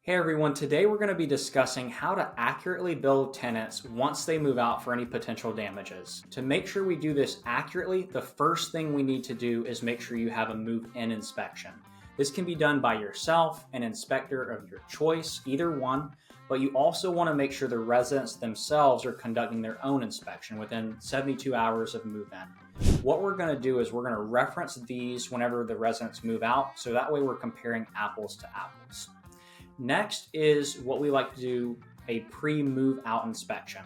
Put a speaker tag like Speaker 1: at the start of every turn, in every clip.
Speaker 1: Hey everyone, today we're going to be discussing how to accurately bill tenants once they move out for any potential damages. To make sure we do this accurately, the first thing we need to do is make sure you have a move-in inspection. This can be done by yourself, an inspector of your choice, either one, but you also want to make sure the residents themselves are conducting their own inspection within 72 hours of move-in. What we're going to do is we're going to reference these whenever the residents move out, so that way we're comparing apples to apples. Next is what we like to do, a pre-move out inspection.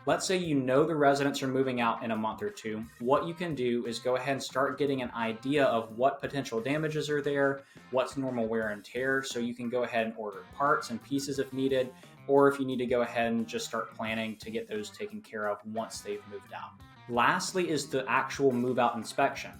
Speaker 1: Let's say you know the residents are moving out in a month or two. What you can do is go ahead and start getting an idea of what potential damages are there, what's normal wear and tear, so you can go ahead and order parts and pieces if needed, or if you need to go ahead and just start planning to get those taken care of once they've moved out. Lastly is the actual move out inspection.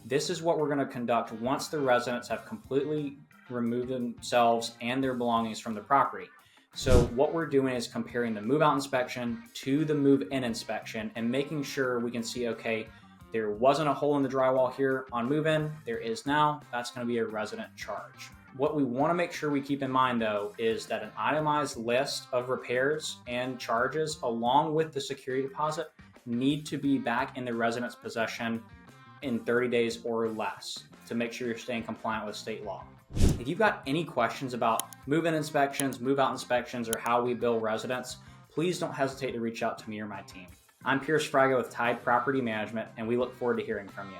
Speaker 1: This is what we're going to conduct once the residents have completely remove themselves and their belongings from the property. So what we're doing is comparing the move-out inspection to the move-in inspection and making sure we can see, okay, there wasn't a hole in the drywall here on move-in, there is now, that's going to be a resident charge. What we want to make sure we keep in mind though is that an itemized list of repairs and charges along with the security deposit need to be back in the resident's possession in 30 days or less to make sure you're staying compliant with state law. If you've got any questions about move-in inspections, move-out inspections, or how we bill residents, please don't hesitate to reach out to me or my team. I'm Fryga with Tide Property Management, and we look forward to hearing from you.